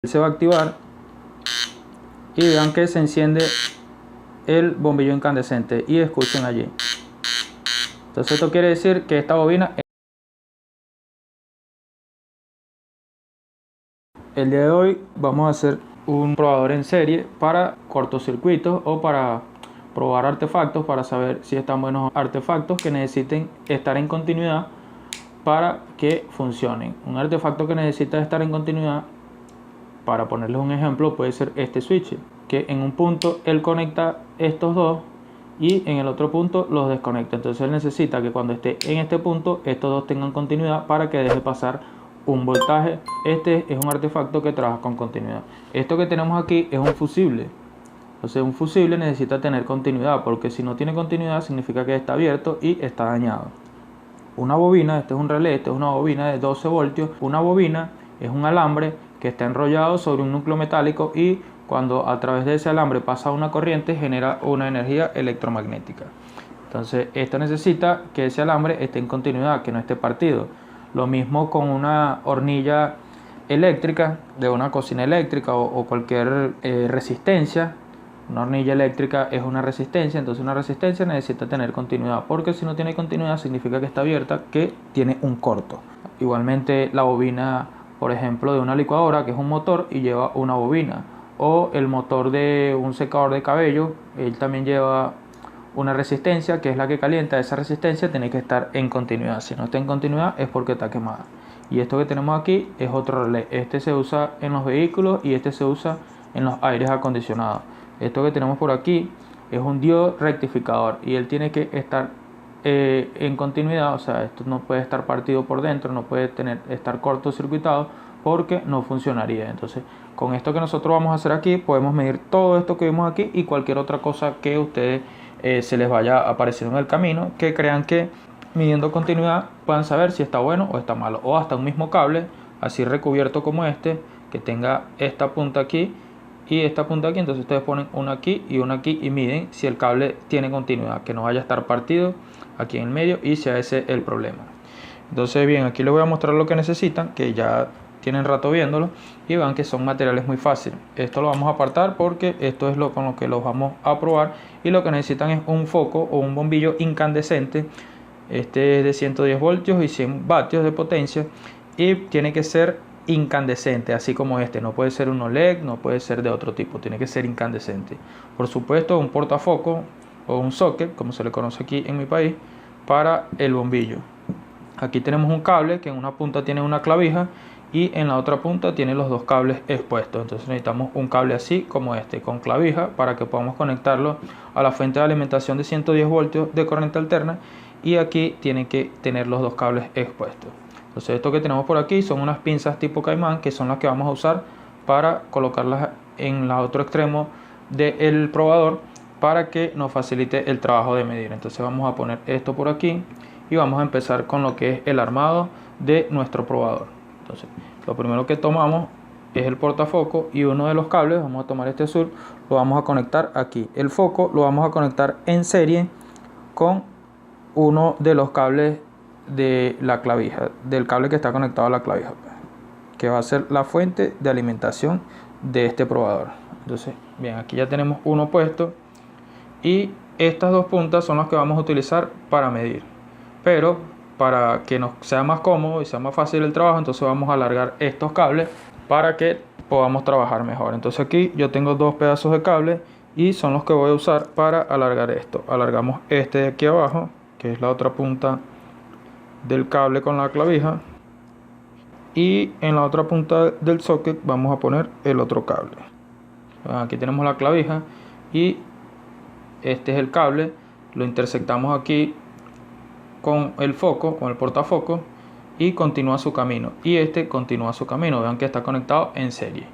se va a activar y vean que se enciende el bombillo incandescente y escuchen allí. Entonces esto quiere decir que esta bobina, el día de hoy vamos a hacer un probador en serie para cortocircuitos o para probar artefactos, para saber si están buenos artefactos que necesiten estar en continuidad para que funcionen. Un artefacto que necesita estar en continuidad, para ponerles un ejemplo, puede ser este switch, que en un punto él conecta estos dos y en el otro punto los desconecta. Entonces él necesita que cuando esté en este punto estos dos tengan continuidad para que deje pasar un voltaje. Este es un artefacto que trabaja con continuidad. Esto que tenemos aquí es un fusible. Entonces un fusible necesita tener continuidad, porque si no tiene continuidad significa que está abierto y está dañado. Una bobina, este es un relé, esta es una bobina de 12 voltios. Una bobina es un alambre que está enrollado sobre un núcleo metálico y cuando a través de ese alambre pasa una corriente genera una energía electromagnética. Entonces esto necesita que ese alambre esté en continuidad, que no esté partido. Lo mismo con una hornilla eléctrica de una cocina eléctrica o cualquier resistencia. Una hornilla eléctrica es una resistencia, entonces una resistencia necesita tener continuidad, porque si no tiene continuidad significa que está abierta, que tiene un corto. Igualmente la bobina, por ejemplo, de una licuadora, que es un motor y lleva una bobina, o el motor de un secador de cabello, él también lleva una resistencia que es la que calienta. Esa resistencia tiene que estar en continuidad. Si no está en continuidad es porque está quemada. Y esto que tenemos aquí es otro relé. Este se usa en los vehículos y este se usa en los aires acondicionados. Esto que tenemos por aquí es un diodo rectificador y él tiene que estar en continuidad. O sea, esto no puede estar partido por dentro, no puede estar cortocircuitado, porque no funcionaría. Entonces con esto que nosotros vamos a hacer aquí podemos medir todo esto que vimos aquí y cualquier otra cosa que ustedes se les vaya apareciendo en el camino, que crean que midiendo continuidad puedan saber si está bueno o está malo. O hasta un mismo cable así recubierto como este, que tenga esta punta aquí y esta punta aquí. Entonces ustedes ponen una aquí y miden si el cable tiene continuidad, que no vaya a estar partido aquí en el medio y sea ese el problema. Entonces bien, aquí les voy a mostrar lo que necesitan, que ya tienen rato viéndolo, y vean que son materiales muy fáciles. Esto lo vamos a apartar porque esto es con lo que los vamos a probar, y lo que necesitan es un foco o un bombillo incandescente. Este es de 110 voltios y 100 vatios de potencia y tiene que ser incandescente, así como este. No puede ser un OLED, no puede ser de otro tipo, tiene que ser incandescente. Por supuesto, un portafoco o un socket, como se le conoce aquí en mi país, para el bombillo. Aquí tenemos un cable que en una punta tiene una clavija y en la otra punta tiene los dos cables expuestos. Entonces necesitamos un cable así como este, con clavija, para que podamos conectarlo a la fuente de alimentación de 110 voltios de corriente alterna, y aquí tienen que tener los dos cables expuestos. Entonces esto que tenemos por aquí son unas pinzas tipo caimán, que son las que vamos a usar para colocarlas en el otro extremo del probador, para que nos facilite el trabajo de medir. Entonces vamos a poner esto por aquí y vamos a empezar con lo que es el armado de nuestro probador. Entonces lo primero que tomamos es el portafoco y uno de los cables, vamos a tomar este azul, lo vamos a conectar aquí. El foco lo vamos a conectar en serie con uno de los cables de la clavija, del cable que está conectado a la clavija, que va a ser la fuente de alimentación de este probador. Entonces bien, aquí ya tenemos uno puesto y estas dos puntas son las que vamos a utilizar para medir. Pero para que nos sea más cómodo y sea más fácil el trabajo, entonces vamos a alargar estos cables para que podamos trabajar mejor. Entonces aquí yo tengo dos pedazos de cable y son los que voy a usar para alargar esto. Alargamos este de aquí abajo, que es la otra punta del cable con la clavija, y en la otra punta del socket vamos a poner el otro cable. Aquí tenemos la clavija y este es el cable, lo intersectamos aquí con el foco, con el portafoco, y continúa su camino, y este continúa su camino. Vean que está conectado en serie.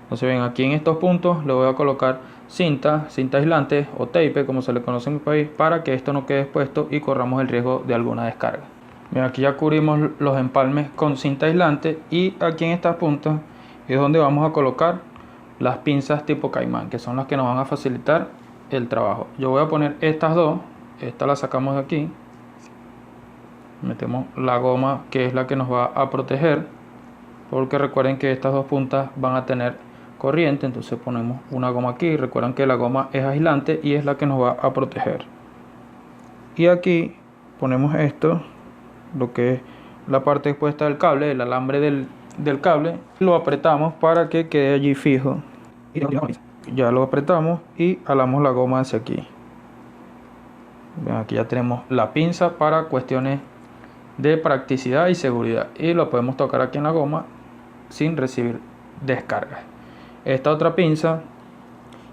Entonces ven, aquí en estos puntos le voy a colocar cinta aislante o tape, como se le conoce en mi país, para que esto no quede expuesto y corramos el riesgo de alguna descarga. Bien, aquí ya cubrimos los empalmes con cinta aislante, y aquí en estas puntas es donde vamos a colocar las pinzas tipo caimán, que son las que nos van a facilitar el trabajo. Yo voy a poner estas dos, esta la sacamos de aquí, metemos la goma que es la que nos va a proteger, porque recuerden que estas dos puntas van a tener corriente. Entonces ponemos una goma aquí. Recuerden que la goma es aislante y es la que nos va a proteger. Y aquí ponemos esto, lo que es la parte expuesta del cable, el alambre del cable, lo apretamos para que quede allí fijo. Ya lo apretamos y jalamos la goma hacia aquí. Bien, aquí ya tenemos la pinza para cuestiones de practicidad y seguridad, y lo podemos tocar aquí en la goma sin recibir descargas. Esta otra pinza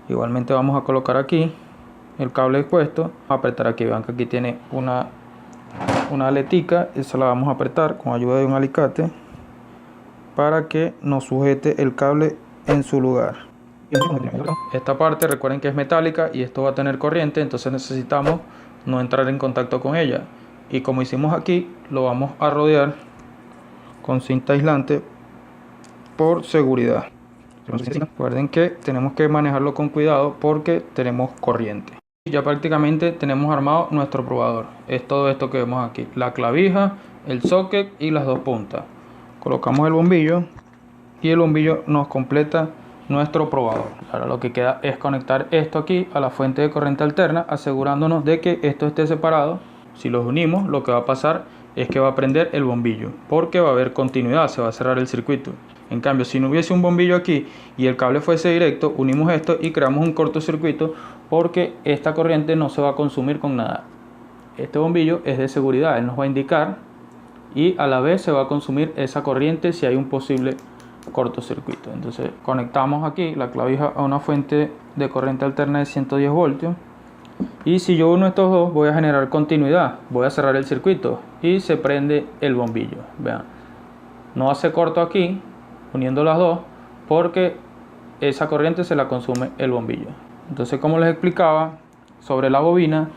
igualmente vamos a colocar aquí el cable expuesto, apretar aquí. Vean que aquí tiene una aletica, esa la vamos a apretar con ayuda de un alicate para que nos sujete el cable en su lugar. Esta parte recuerden que es metálica y esto va a tener corriente, entonces necesitamos no entrar en contacto con ella, y como hicimos aquí, lo vamos a rodear con cinta aislante por seguridad. Recuerden que tenemos que manejarlo con cuidado porque tenemos corriente. Ya prácticamente tenemos armado nuestro probador. Es todo esto que vemos aquí: la clavija, el socket y las dos puntas. Colocamos el bombillo y el bombillo nos completa nuestro probador. Ahora lo que queda es conectar esto aquí a la fuente de corriente alterna, asegurándonos de que esto esté separado. Si los unimos, lo que va a pasar es que va a prender el bombillo, porque va a haber continuidad, se va a cerrar el circuito. En cambio, si no hubiese un bombillo aquí y el cable fuese directo, unimos esto y creamos un cortocircuito, porque esta corriente no se va a consumir con nada. Este bombillo es de seguridad, él nos va a indicar, y a la vez se va a consumir esa corriente si hay un posible cortocircuito. Entonces conectamos aquí la clavija a una fuente de corriente alterna de 110 voltios, y si yo uno estos dos voy a generar continuidad, voy a cerrar el circuito y se prende el bombillo. Vean, no hace corto aquí uniendo las dos porque esa corriente se la consume el bombillo. Entonces, como les explicaba sobre la bobina,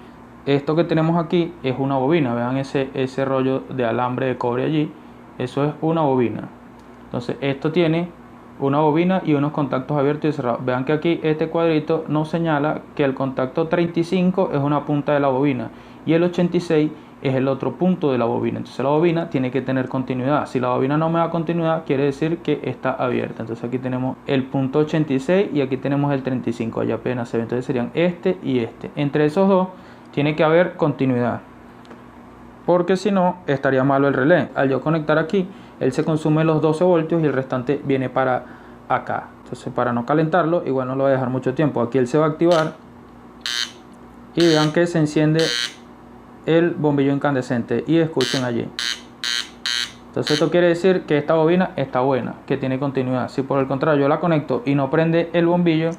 esto que tenemos aquí es una bobina. Vean ese rollo de alambre de cobre allí, eso es una bobina. Entonces esto tiene una bobina y unos contactos abiertos y cerrados. Vean que aquí este cuadrito nos señala que el contacto 35 es una punta de la bobina y el 86 es el otro punto de la bobina. Entonces la bobina tiene que tener continuidad. Si la bobina no me da continuidad, quiere decir que está abierta. Entonces aquí tenemos el punto 86 y aquí tenemos el 35. Allá apenas se ve. Entonces serían este y este. Entre esos dos tiene que haber continuidad, porque si no estaría malo el relé. Al yo conectar aquí, él se consume los 12 voltios y el restante viene para acá. Entonces, para no calentarlo, igual no lo voy a dejar mucho tiempo. Aquí él se va a activar y vean que se enciende el bombillo incandescente y escuchen allí. Entonces esto quiere decir que esta bobina está buena, que tiene continuidad. Si por el contrario yo la conecto y no prende el bombillo,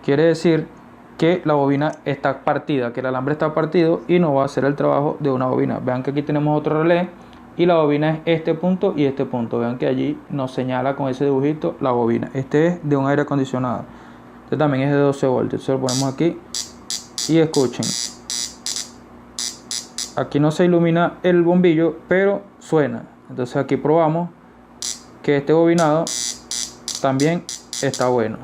quiere decir que la bobina está partida, que el alambre está partido y no va a hacer el trabajo de una bobina. Vean que aquí tenemos otro relé y la bobina es este punto y este punto. Vean que allí nos señala con ese dibujito la bobina. Este es de un aire acondicionado, este también es de 12 voltios. Entonces lo ponemos aquí y escuchen, aquí no se ilumina el bombillo pero suena. Entonces aquí probamos que este bobinado también está bueno.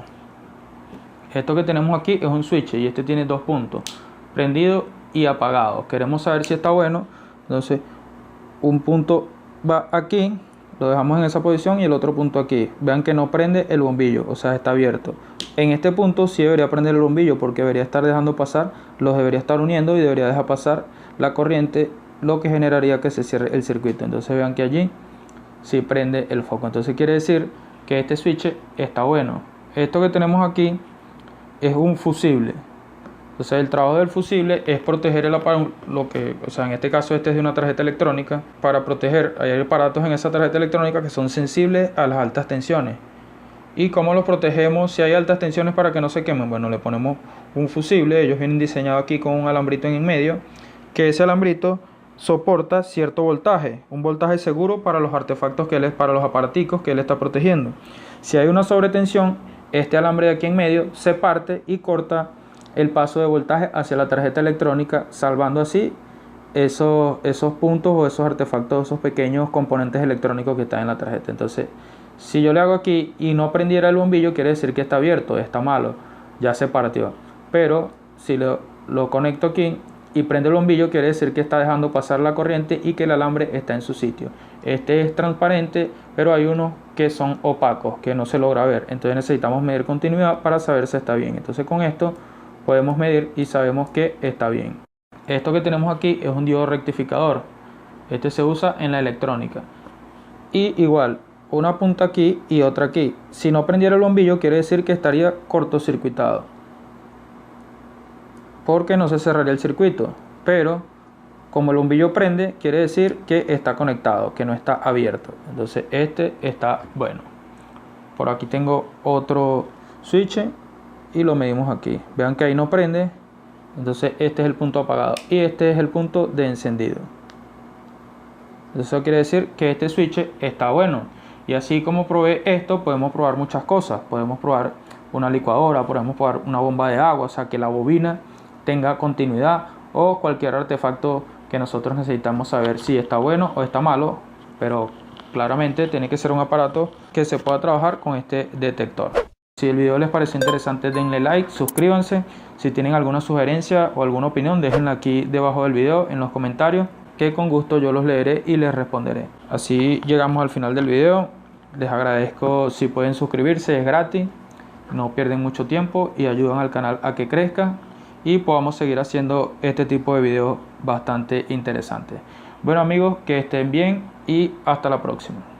Esto que tenemos aquí es un switch y este tiene dos puntos, prendido y apagado. Queremos saber si está bueno, entonces un punto va aquí, lo dejamos en esa posición y el otro punto aquí. Vean que no prende el bombillo, o sea está abierto. En este punto sí debería prender el bombillo porque debería estar dejando pasar, los debería estar uniendo y debería dejar pasar la corriente, lo que generaría que se cierre el circuito. Entonces vean que allí sí prende el foco. Entonces quiere decir que este switch está bueno. Esto que tenemos aquí es un fusible. Entonces el trabajo del fusible es proteger el aparato, o sea, en este caso este es de una tarjeta electrónica. Para proteger, hay aparatos en esa tarjeta electrónica que son sensibles a las altas tensiones. ¿Y cómo los protegemos si hay altas tensiones para que no se quemen? Bueno, le ponemos un fusible. Ellos vienen diseñados aquí con un alambrito en medio, que ese alambrito soporta cierto voltaje, un voltaje seguro para los artefactos para los aparaticos que él está protegiendo. Si hay una sobretensión, este alambre de aquí en medio se parte y corta el paso de voltaje hacia la tarjeta electrónica, salvando así esos puntos o esos artefactos, esos pequeños componentes electrónicos que están en la tarjeta. Entonces, si yo le hago aquí y no prendiera el bombillo, quiere decir que está abierto, está malo, ya se partió. Pero si lo conecto aquí y prende el bombillo, quiere decir que está dejando pasar la corriente y que el alambre está en su sitio. Este es transparente pero hay unos que son opacos, que no se logra ver. Entonces necesitamos medir continuidad para saber si está bien. Entonces con esto podemos medir y sabemos que está bien. Esto que tenemos aquí es un diodo rectificador. Este se usa en la electrónica. Y igual, una punta aquí y otra aquí. Si no prendiera el bombillo, quiere decir que estaría cortocircuitado, porque no se cerraría el circuito. Pero como el bombillo prende, quiere decir que está conectado, que no está abierto. Entonces este está bueno. Por aquí tengo otro switch y lo medimos aquí. Vean que ahí no prende. Entonces este es el punto apagado y este es el punto de encendido. Eso quiere decir que este switch está bueno. Y así como probé esto, podemos probar muchas cosas. Podemos probar una licuadora, podemos probar una bomba de agua, o sea que la bobina tenga continuidad, o cualquier artefacto que nosotros necesitamos saber si está bueno o está malo. Pero claramente tiene que ser un aparato que se pueda trabajar con este detector. Si el video les pareció interesante, denle like, suscríbanse. Si tienen alguna sugerencia o alguna opinión, déjenla aquí debajo del video en los comentarios, que con gusto yo los leeré y les responderé. Así llegamos al final del video. Les agradezco si pueden suscribirse, es gratis, no pierden mucho tiempo y ayudan al canal a que crezca y podamos seguir haciendo este tipo de videos bastante interesantes. Bueno amigos, que estén bien y hasta la próxima.